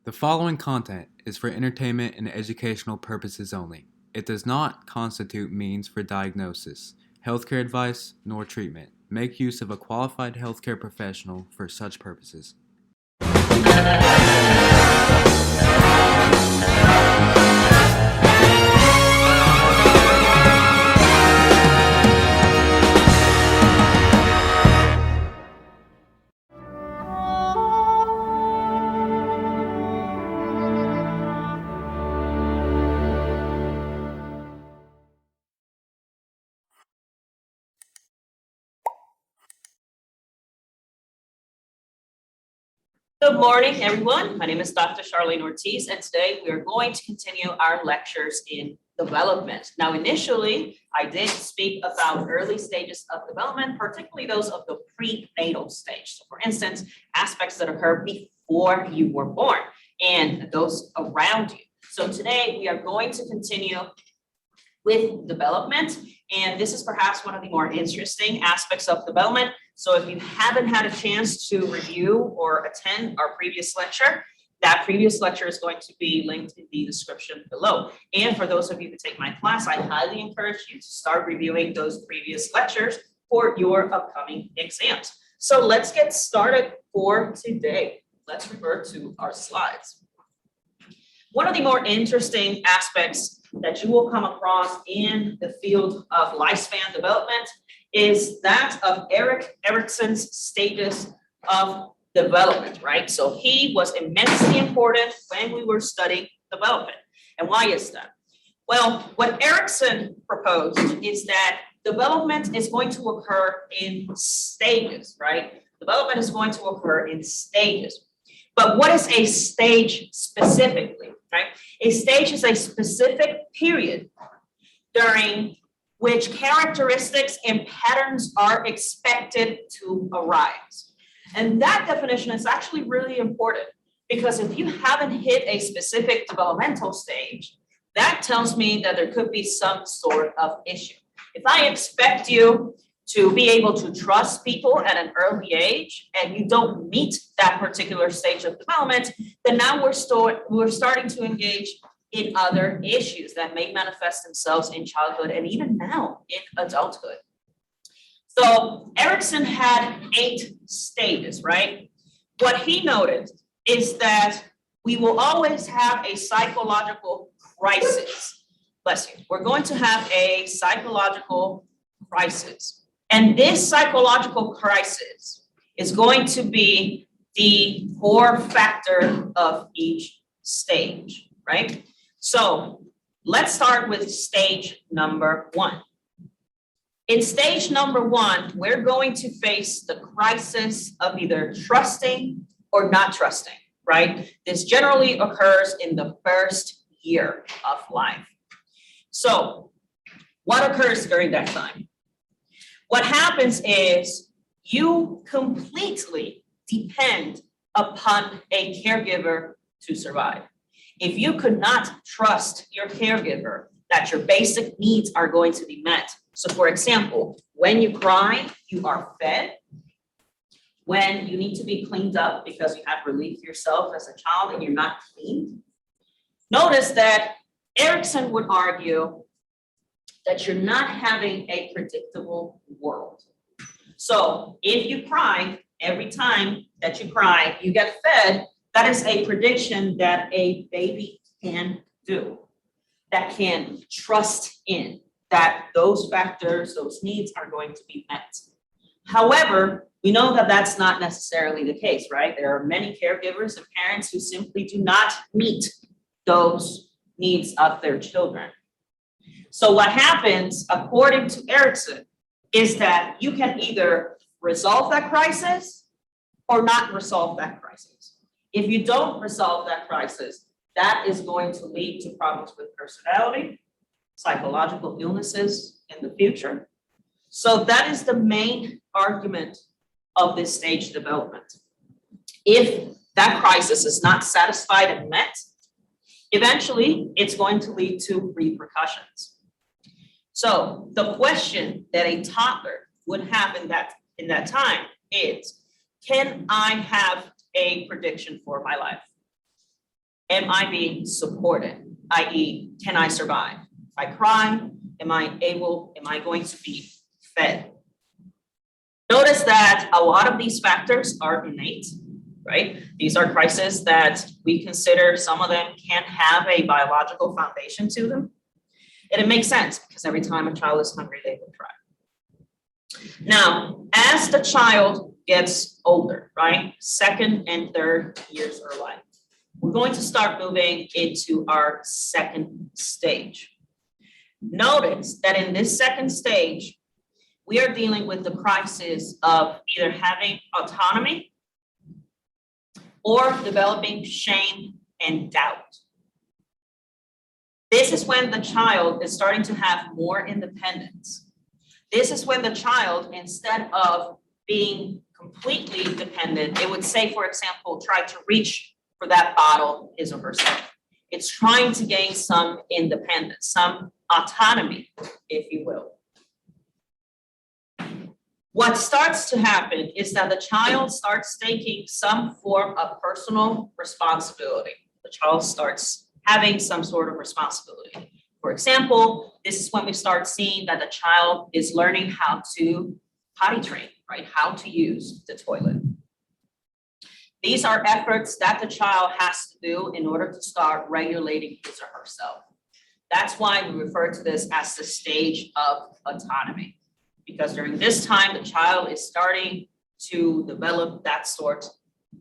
The following content is for entertainment and educational purposes only. It does not constitute means for diagnosis, healthcare advice, nor treatment. Make use of a qualified healthcare professional for such purposes. Good morning, everyone. My name is Dr. Charlene Ortiz, and today we are going to continue our lectures in development. Now, initially, I did speak about early stages of development, particularly those of the prenatal stage. So, for instance, aspects that occur before you were born and those around you. So today we are going to continue with development, and this is perhaps one of the more interesting aspects of development. So if you haven't had a chance to review or attend our previous lecture, that previous lecture is going to be linked in the description below. And for those of you who take my class, I highly encourage you to start reviewing those previous lectures for your upcoming exams. So let's get started for today. Let's refer to our slides. One of the more interesting aspects that you will come across in the field of lifespan development is that of Erik Erikson's stages of development, right? So he was immensely important when we were studying development. And why is that? Well, what Erikson proposed is that development is going to occur in stages, right? Development is going to occur in stages. But what is a stage specifically, right? A stage is a specific period during which characteristics and patterns are expected to arise. And that definition is actually really important because if you haven't hit a specific developmental stage, that tells me that there could be some sort of issue. If I expect you to be able to trust people at an early age and you don't meet that particular stage of development, then now we're starting to engage in other issues that may manifest themselves in childhood and even now in adulthood. So Erikson had 8 stages, right? What he noted is that we will always have a psychological crisis. Bless you. We're going to have a psychological crisis. And this psychological crisis is going to be the core factor of each stage, right? So let's start with stage number 1. In stage number 1, we're going to face the crisis of either trusting or not trusting, right? This generally occurs in the first year of life. So what occurs during that time? What happens is you completely depend upon a caregiver to survive. If you could not trust your caregiver that your basic needs are going to be met. So for example, when you cry, you are fed. When you need to be cleaned up because you have relieved yourself as a child and you're not cleaned. Notice that Erikson would argue that you're not having a predictable world. So if you cry, every time that you cry, you get fed, that is a prediction that a baby can do, that can trust in, that those factors, those needs are going to be met. However, we know that that's not necessarily the case, right? There are many caregivers and parents who simply do not meet those needs of their children. So what happens, according to Erikson, is that you can either resolve that crisis or not resolve that crisis. If you don't resolve that crisis, that is going to lead to problems with personality, psychological illnesses in the future. So that is the main argument of this stage development. If that crisis is not satisfied and met, eventually it's going to lead to repercussions. So the question that a toddler would have in that time is, can I have a prediction for my life? Am I being supported? I.e., can I survive? If I cry, am I going to be fed? Notice that a lot of these factors are innate, right? These are crises that we consider some of them can have a biological foundation to them. And it makes sense because every time a child is hungry, they will cry. Now, as the child gets older, right? Second and third years of life, we're going to start moving into our second stage. Notice that in this second stage, we are dealing with the crisis of either having autonomy or developing shame and doubt. This is when the child is starting to have more independence. This is when the child, instead of being completely dependent, it would say, for example, try to reach for that bottle his or herself. It's trying to gain some independence, some autonomy, if you will. What starts to happen is that the child starts taking some form of personal responsibility. The child starts having some sort of responsibility. For example, this is when we start seeing that the child is learning how to potty train, right? How to use the toilet. These are efforts that the child has to do in order to start regulating his or herself. That's why we refer to this as the stage of autonomy, because during this time, the child is starting to develop that sort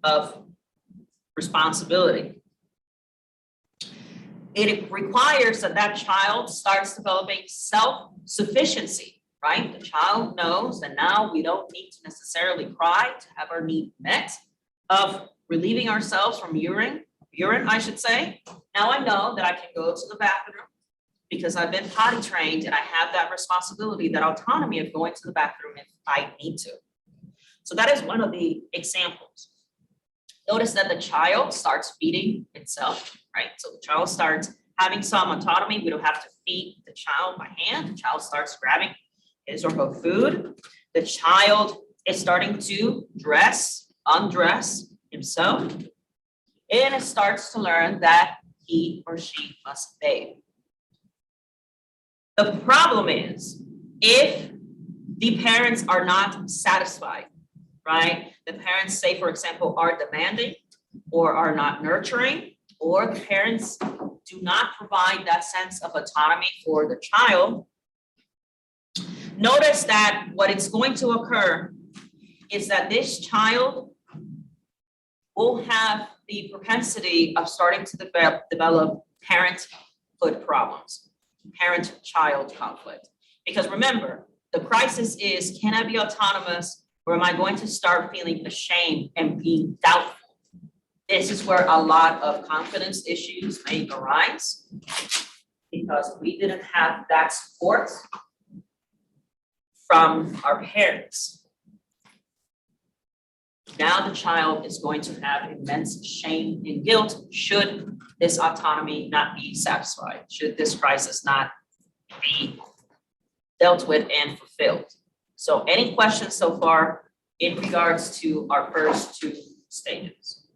of responsibility. It requires that that child starts developing self-sufficiency, right? The child knows that now we don't need to necessarily cry to have our need met, of relieving ourselves from urine, I should say. Now I know that I can go to the bathroom because I've been potty trained and I have that responsibility, that autonomy of going to the bathroom if I need to. So that is one of the examples. Notice that the child starts feeding itself, right? So the child starts having some autonomy. We don't have to feed the child by hand. The child starts grabbing his or her food. The child is starting to undress himself, and it starts to learn that he or she must bathe. The problem is if the parents are not satisfied, right? The parents, say, for example, are demanding or are not nurturing, or the parents do not provide that sense of autonomy for the child. Notice that what is going to occur is that this child will have the propensity of starting to develop parenthood problems, parent-child conflict. Because remember, the crisis is, can I be autonomous, or am I going to start feeling ashamed and being doubtful? This is where a lot of confidence issues may arise, because we didn't have that support from our parents. Now the child is going to have immense shame and guilt should this autonomy not be satisfied, should this crisis not be dealt with and fulfilled. So any questions so far in regards to our first two stages?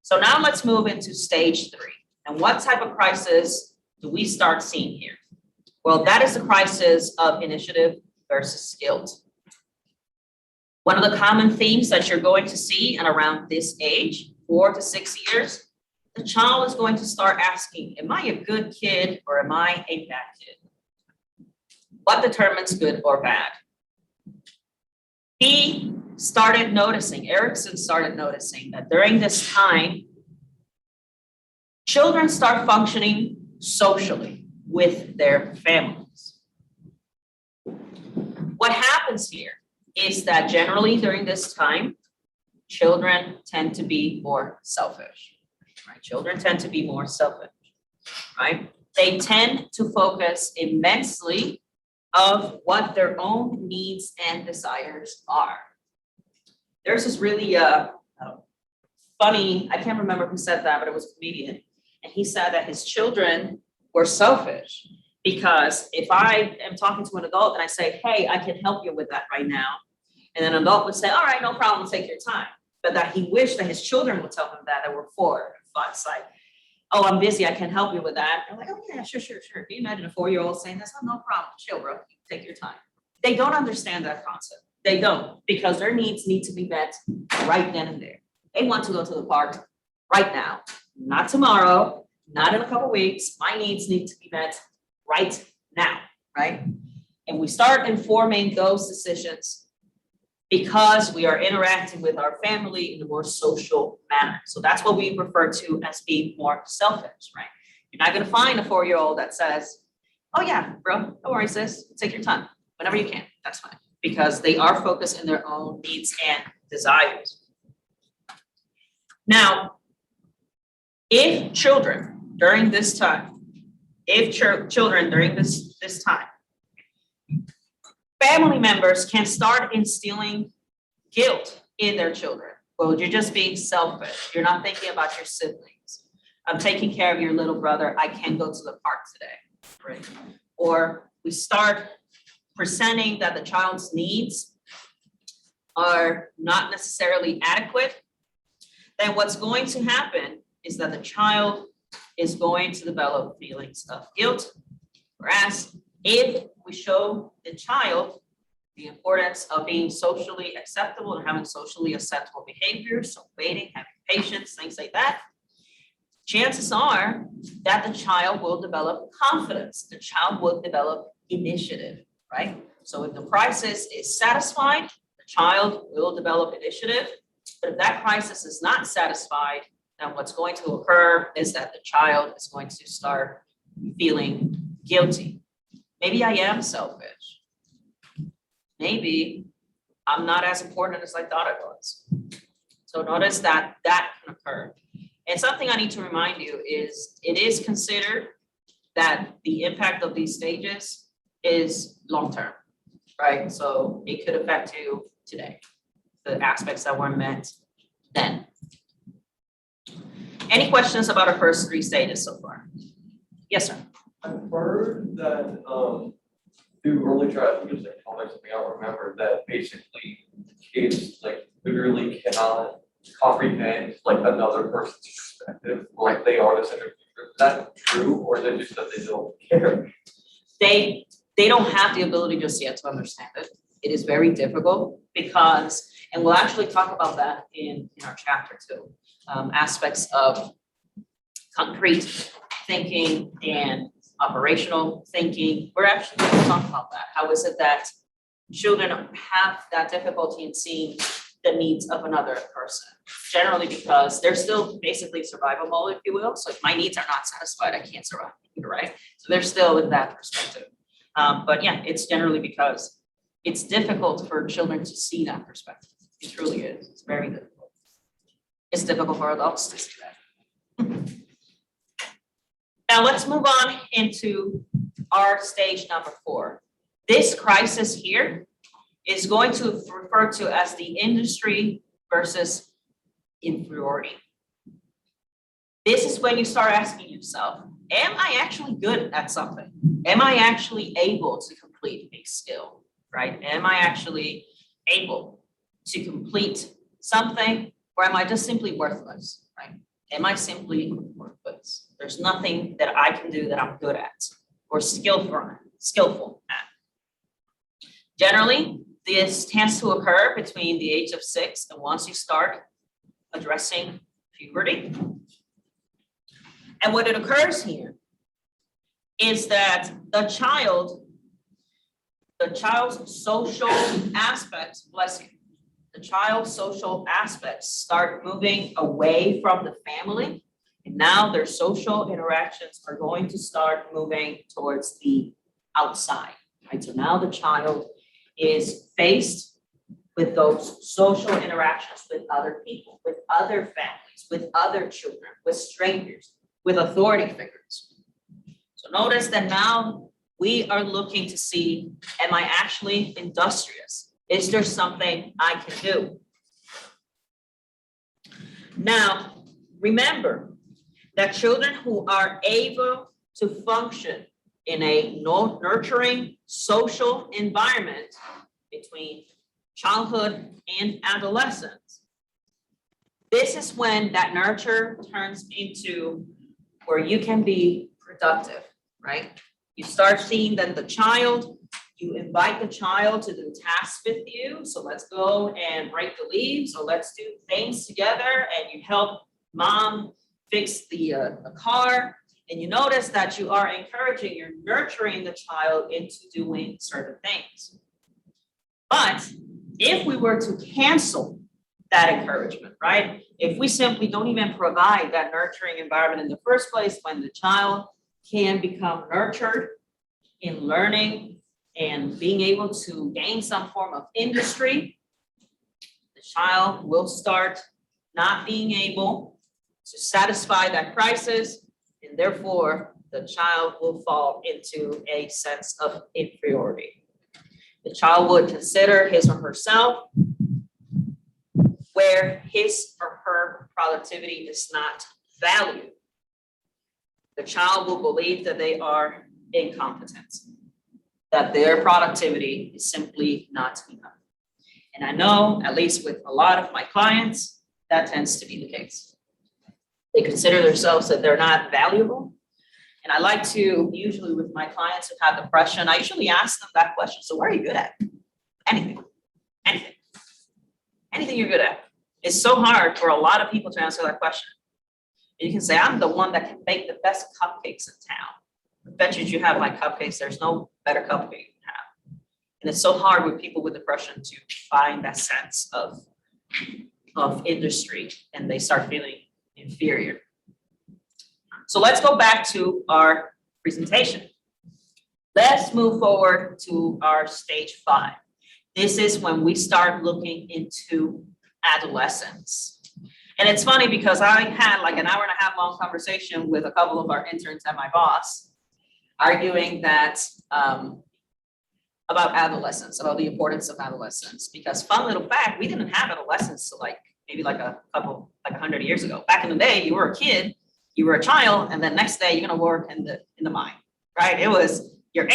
So now let's move into stage 3. And what type of crisis do we start seeing here? Well, that is the crisis of initiative versus guilt. One of the common themes that you're going to see and around this age, 4 to 6 years, the child is going to start asking, am I a good kid or am I a bad kid? What determines good or bad? Erikson started noticing that during this time, children start functioning socially with their families. What happens here is that generally during this time, children tend to be more selfish, right? Children tend to be more selfish, right? They tend to focus immensely of what their own needs and desires are. There's this really funny, I can't remember who said that, but it was a comedian. And he said that his children were selfish because if I am talking to an adult and I say, hey, I can help you with that right now. And then an adult would say, all right, no problem, take your time. But that he wished that his children would tell him that they were 4, It's like, oh, I'm busy, I can't help you with that. They're like, oh yeah, sure. Can you imagine a 4-year-old saying this? Oh, no problem, chill, bro, take your time. They don't understand that concept. They don't, because their needs need to be met right then and there. They want to go to the park right now, not tomorrow, not in a couple weeks. My needs need to be met right now, right? And we start informing those decisions because we are interacting with our family in a more social manner. So that's what we refer to as being more selfish, right? You're not gonna find a 4-year-old that says, oh yeah, bro, don't worry, sis, take your time, whenever you can, that's fine. Because they are focused in their own needs and desires. Now, if children during this time, family members can start instilling guilt in their children. Well, you're just being selfish. You're not thinking about your siblings. I'm taking care of your little brother. I can't go to the park today, right? Or we start presenting that the child's needs are not necessarily adequate. Then what's going to happen is that the child is going to develop feelings of guilt. Whereas if we show the child the importance of being socially acceptable and having socially acceptable behaviors, so waiting, having patience, things like that, chances are that the child will develop confidence. The child will develop initiative, right? So if the crisis is satisfied, the child will develop initiative. But if that crisis is not satisfied, then what's going to occur is that the child is going to start feeling guilty. Maybe I am selfish. Maybe I'm not as important as I thought I was. So notice that that can occur. And something I need to remind you is it is considered that the impact of these stages is long-term, right? So it could affect you today, the aspects that weren't met then. Any questions about our first 3 stages so far? Yes, sir. I've heard that through early childhood, because like probably something I remember, that basically kids like literally cannot comprehend like another person's perspective, like they are the center of the group. Is that true, or is it just that they don't care? They don't have the ability just yet to understand it. It is very difficult because, and we'll actually talk about that in our chapter 2, aspects of concrete thinking and operational thinking. We're actually going to talk about that. How is it that children have that difficulty in seeing the needs of another person? Generally because they're still basically survival mode, if you will. So if my needs are not satisfied, I can't survive, right? So they're still in that perspective. But yeah, it's generally because it's difficult for children to see that perspective. It truly is. It's very difficult. It's difficult for adults to see that. Now let's move on into our stage number 4. This crisis here is going to refer to as the industry versus inferiority. This is when you start asking yourself, am I actually good at something? Am I actually able to complete a skill, right? Am I actually able to complete something, or am I just simply worthless, right? Am I simply worthless? There's nothing that I can do that I'm good at or skillful at. Generally, this tends to occur between the age of 6 and once you start addressing puberty. And what it occurs here is that the child's social aspects, bless you, the child's social aspects start moving away from the family. And now their social interactions are going to start moving towards the outside, right? So now the child is faced with those social interactions with other people, with other families, with other children, with strangers, with authority figures. So notice that now we are looking to see, am I actually industrious? Is there something I can do? Now, remember that children who are able to function in a nurturing social environment between childhood and adolescence This is when that nurture turns into where you can be productive, right? You start seeing that you invite the child to do tasks with you. So let's go and break the leaves, or let's do things together, and you help mom fix the car. And you notice that you are encouraging, you're nurturing the child into doing certain things. But if we were to cancel that encouragement, right? If we simply don't even provide that nurturing environment in the first place, when the child can become nurtured in learning and being able to gain some form of industry, the child will start not being able to satisfy that crisis, and therefore the child will fall into a sense of inferiority. The child would consider his or herself where his or her productivity is not valued. The child will believe that they are incompetent, that their productivity is simply not enough. And I know, at least with a lot of my clients, that tends to be the case. They consider themselves that they're not valuable. And I like to, usually with my clients who have depression, I usually ask them that question. So what are you good at? Anything, anything, anything you're good at. It's so hard for a lot of people to answer that question. And you can say, I'm the one that can bake the best cupcakes in town. I bet you have my cupcakes. There's no better cupcake you can have. And it's so hard with people with depression to find that sense of industry, and they start feeling inferior. So let's go back to our presentation. Let's move forward to our stage 5. This is when we start looking into adolescence. And it's funny because I had like an hour and a half long conversation with a couple of our interns and my boss, arguing that about adolescence, about the importance of adolescence. Because fun little fact, we didn't have adolescence till maybe like 100 years ago. Back in the day, you were a kid, you were a child, and then next day you're gonna work in the mine, right? It was, you're 8,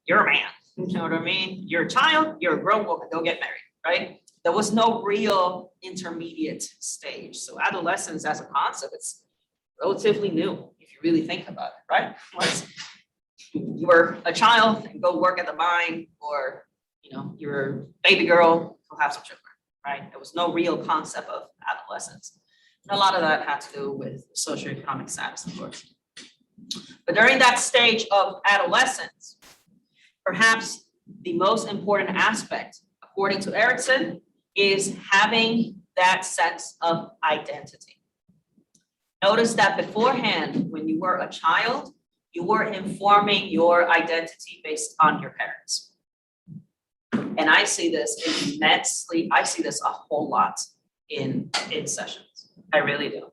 you're a man. You know what I mean? You're a child, you're a grown woman, go get married, right? There was no real intermediate stage. So adolescence as a concept, it's relatively new if you really think about it, right? Once you were a child and go work at the mine, or you're a baby girl who have some children, right? There was no real concept of adolescence. And a lot of that had to do with socioeconomic status, of course. But during that stage of adolescence, perhaps the most important aspect, according to Erikson, is having that sense of identity. Notice that beforehand, when you were a child, you were informing your identity based on your parents. And I see this immensely, I see this a whole lot in sessions. I really do.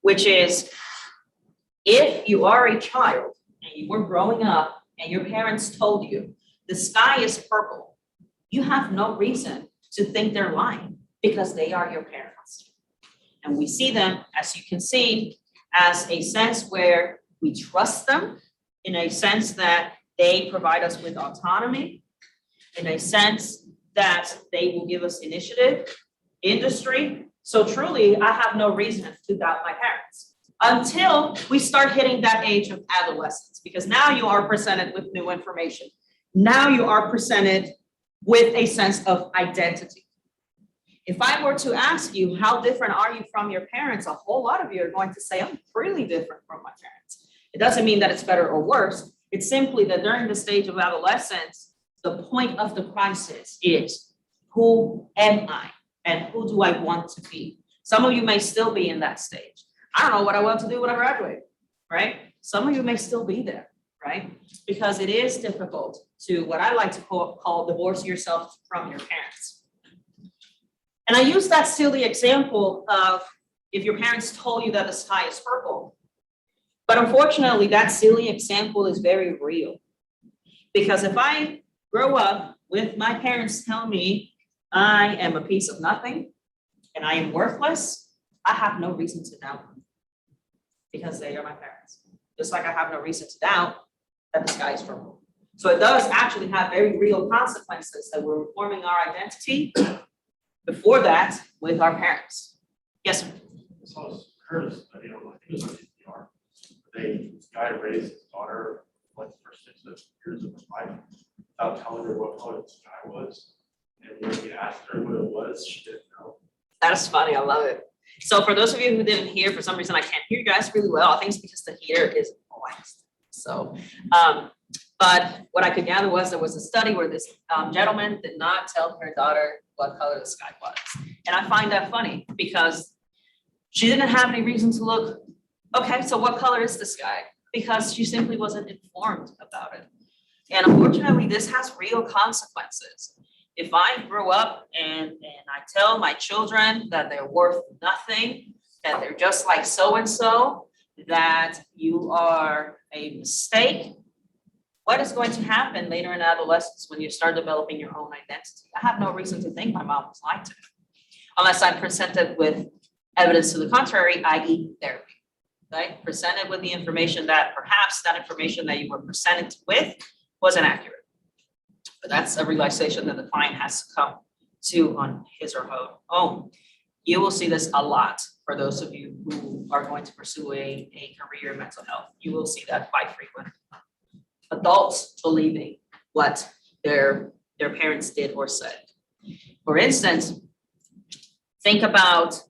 Which is, if you are a child and you were growing up and your parents told you the sky is purple, you have no reason to think they're lying, because they are your parents. And we see them, as you can see, as a sense where we trust them, in a sense that they provide us with autonomy, in a sense that they will give us initiative, industry. So truly, I have no reason to doubt my parents until we start hitting that age of adolescence, because now you are presented with new information. Now you are presented with a sense of identity. If I were to ask you, how different are you from your parents? A whole lot of you are going to say, I'm really different from my parents. It doesn't mean that it's better or worse. It's simply that during the stage of adolescence, the point of the crisis is, who am I and who do I want to be? Some of you may still be in that stage. I don't know what I want to do when I graduate, right? Some of you may still be there, right? Because it is difficult to, what I like to call divorce yourself from your parents. And I use that silly example of if your parents told you that the sky is purple. But unfortunately, that silly example is very real. Because if I grow up with my parents telling me I am a piece of nothing and I am worthless, I have no reason to doubt them, because they are my parents. Just like I have no reason to doubt that the sky is purple. So it does actually have very real consequences that we're forming our identity before that with our parents. Yes, sir. So it's Curtis, I think it was on NPR. This guy raised his daughter like for 6 years of her life without telling her what color the sky was. And when he asked her what it was, she didn't know. That's funny. I love it. So for those of you who didn't hear, for some reason I can't hear you guys really well. I think it's because the heater is waxed. So, but what I could gather was there was a study where this gentleman did not tell her daughter what color the sky was. And I find that funny because she didn't have any reason to look, okay, so what color is the sky? Because she simply wasn't informed about it. And unfortunately, this has real consequences. If I grow up and I tell my children that they're worth nothing, that they're just like so-and-so, that you are a mistake, what is going to happen later in adolescence when you start developing your own identity? I have no reason to think my mom was lied to, unless I'm presented with evidence to the contrary, i.e. therapy, right? Presented with the information that perhaps that information that you were presented with wasn't accurate. But that's a realization that the client has to come to on his or her own. You will see this a lot for those of you who are going to pursue a career in mental health. You will see that quite frequently. Adults believing what their parents did or said. For instance, think about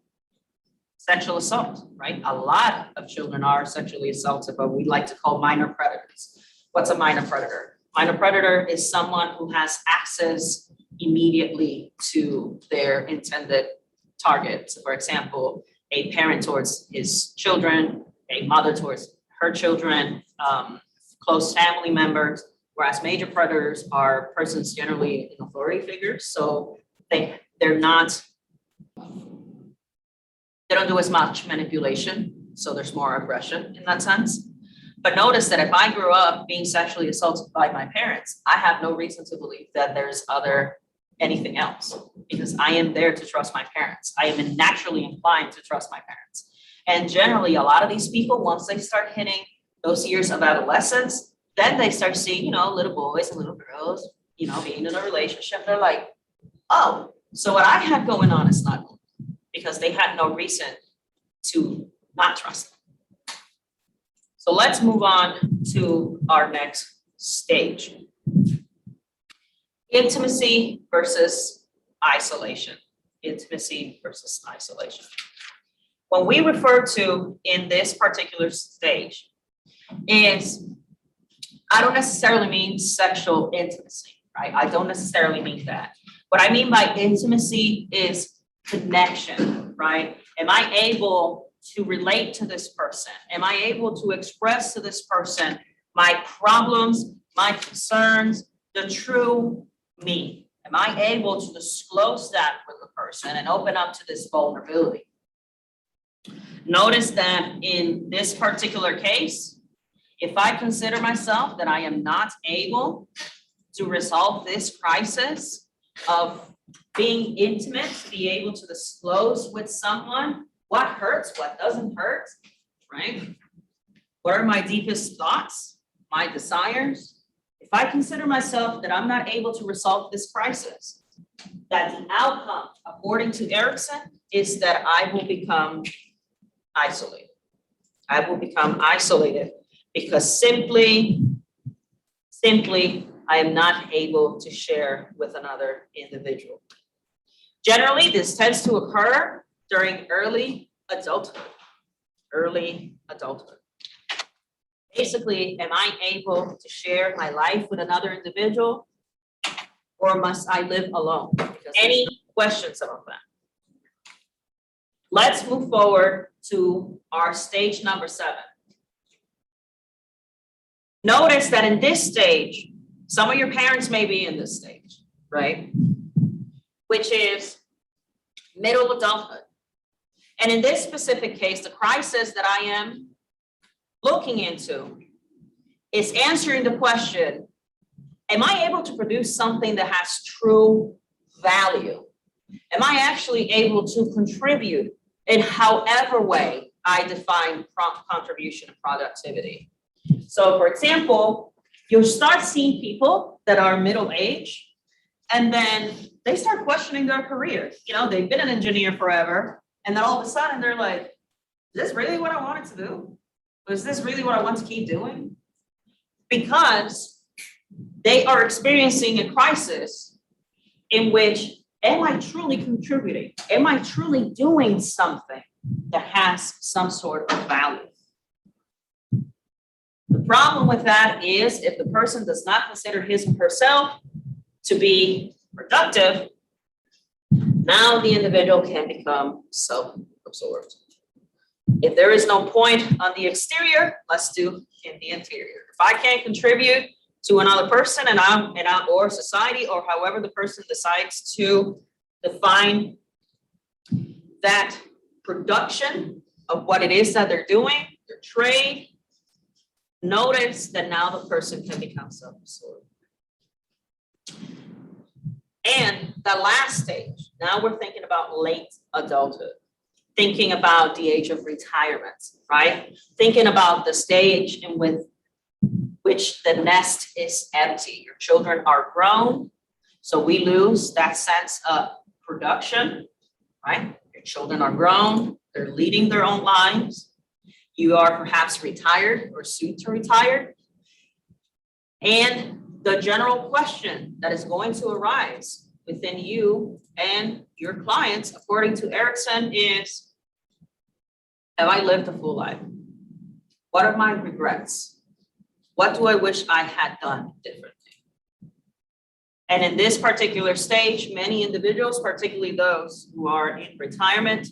sexual assault, right? A lot of children are sexually assaulted, but we like to call minor predators. What's a minor predator? Minor predator is someone who has access immediately to their intended target. So for example, a parent towards his children, a mother towards her children, close family members, whereas major predators are persons generally in authority figures. So they don't do as much manipulation. So there's more aggression in that sense. But notice that if I grew up being sexually assaulted by my parents, I have no reason to believe that there's anything else, because I am there to trust my parents. I am naturally inclined to trust my parents. And generally, a lot of these people, once they start hitting those years of adolescence, then they start seeing, little boys and little girls, being in a relationship. They're like, oh, so what I had going on is not good, because they had no reason to not trust them. So let's move on to our next stage. Intimacy versus isolation. Intimacy versus isolation. What we refer to in this particular stage is, I don't necessarily mean sexual intimacy, right? I don't necessarily mean that. What I mean by intimacy is connection, right? Am I able to relate to this person? Am I able to express to this person my problems, my concerns, the true me? Am I able to disclose that with the person and open up to this vulnerability? Notice that in this particular case, if I consider myself that I am not able to resolve this crisis of being intimate, to be able to disclose with someone what hurts, what doesn't hurt, right? What are my deepest thoughts, my desires? If I consider myself that I'm not able to resolve this crisis, that the outcome, according to Erikson, is that I will become isolated. I will become isolated because simply, I am not able to share with another individual. Generally, this tends to occur during early adulthood. Basically, am I able to share my life with another individual, or must I live alone? Any questions about that? Let's move forward to our stage number 7. Notice that in this stage, some of your parents may be in this stage, right? Which is middle adulthood. And in this specific case, the crisis that I am looking into is answering the question, am I able to produce something that has true value? Am I actually able to contribute in however way I define contribution and productivity? So for example, you'll start seeing people that are middle-aged, and then they start questioning their careers. They've been an engineer forever, And then all of a sudden they're like, is this really what I wanted to do? Is this really what I want to keep doing? Because they are experiencing a crisis in which, am I truly contributing? Am I truly doing something that has some sort of value? The problem with that is if the person does not consider his or herself to be productive, now the individual can become self-absorbed. If there is no point on the exterior, let's do in the interior. If I can't contribute to another person or society, or however the person decides to define that production of what it is that they're doing, their trade, notice that now the person can become self-absorbed. And the last stage, now we're thinking about late adulthood, thinking about the age of retirement, right? Thinking about the stage in which the nest is empty. Your children are grown, so we lose that sense of production, right? Your children are grown, they're leading their own lives. You are perhaps retired or soon to retire. And the general question that is going to arise within you and your clients, according to Erikson, is, have I lived a full life? What are my regrets? What do I wish I had done differently? And in this particular stage, many individuals, particularly those who are in retirement,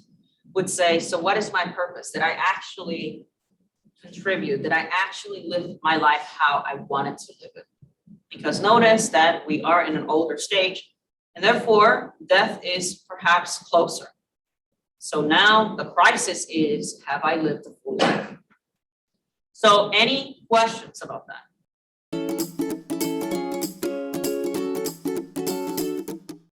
would say, so what is my purpose? Did I actually contribute? Did I actually live my life how I wanted to live it? Because notice that we are in an older stage, and therefore death is perhaps closer. So now the crisis is, have I lived a full life? So any questions about that?